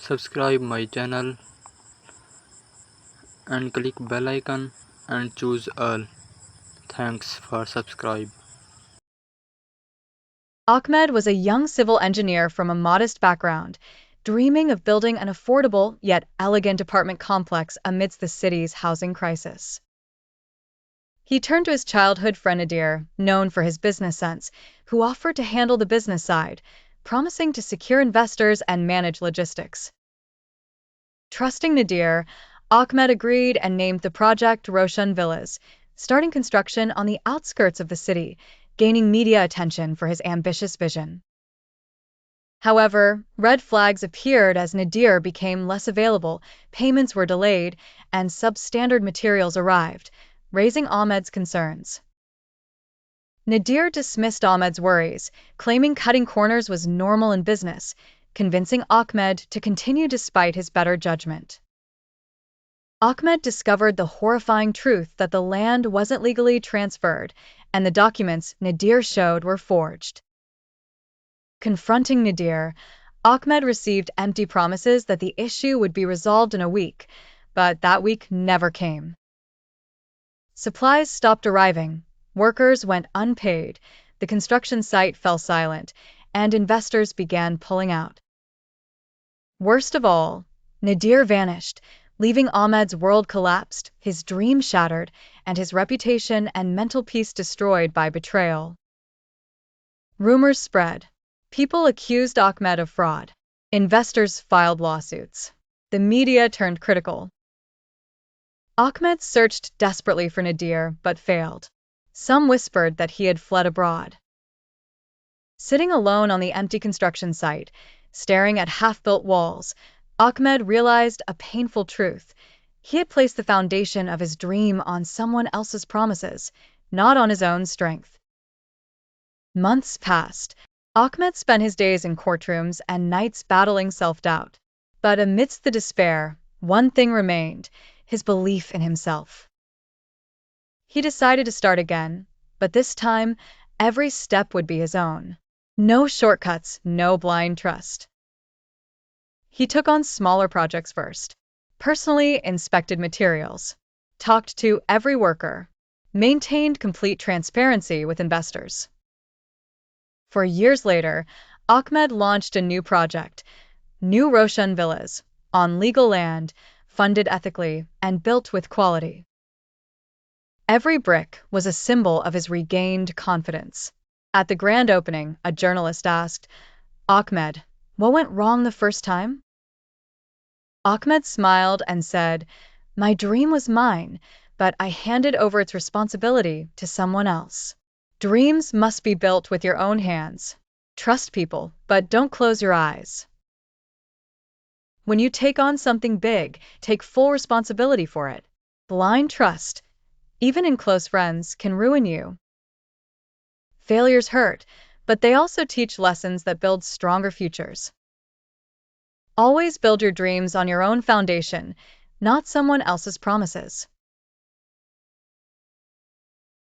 Subscribe my channel and click bell icon and choose all. Thanks for subscribe. Ahmed was a young civil engineer from a modest background, dreaming of building an affordable yet elegant apartment complex amidst the city's housing crisis. He turned to his childhood friend Nadir, known for his business sense, who offered to handle the business side, promising to secure investors and manage logistics. Trusting Nadir, Ahmed agreed and named the project Roshan Villas, starting construction on the outskirts of the city, gaining media attention for his ambitious vision. However, red flags appeared as Nadir became less available, payments were delayed, and substandard materials arrived, raising Ahmed's concerns. Nadir dismissed Ahmed's worries, claiming cutting corners was normal in business, convincing Ahmed to continue despite his better judgment. Ahmed discovered the horrifying truth that the land wasn't legally transferred, and the documents Nadir showed were forged. Confronting Nadir, Ahmed received empty promises that the issue would be resolved in a week, but that week never came. Supplies stopped arriving, workers went unpaid, the construction site fell silent, and investors began pulling out. Worst of all, Nadir vanished, leaving Ahmed's world collapsed, his dream shattered, and his reputation and mental peace destroyed by betrayal. Rumors spread. People accused Ahmed of fraud. Investors filed lawsuits. The media turned critical. Ahmed searched desperately for Nadir, but failed. Some whispered that he had fled abroad. Sitting alone on the empty construction site, staring at half-built walls, Ahmed realized a painful truth. He had placed the foundation of his dream on someone else's promises, not on his own strength. Months passed. Ahmed spent his days in courtrooms and nights battling self-doubt. But amidst the despair, one thing remained: his belief in himself. He decided to start again, but this time, every step would be his own. No shortcuts, no blind trust. He took on smaller projects first, personally inspected materials, talked to every worker, maintained complete transparency with investors. For years later, Ahmed launched a new project, New Roshan Villas, on legal land, funded ethically, and built with quality. Every brick was a symbol of his regained confidence. At the grand opening, a journalist asked, "Ahmed, what went wrong the first time?" Ahmed smiled and said, "My dream was mine, but I handed over its responsibility to someone else. Dreams must be built with your own hands. Trust people, but don't close your eyes. When you take on something big, take full responsibility for it. Blind trust, even in close friends, can ruin you." Failures hurt, but they also teach lessons that build stronger futures. Always build your dreams on your own foundation, not someone else's promises.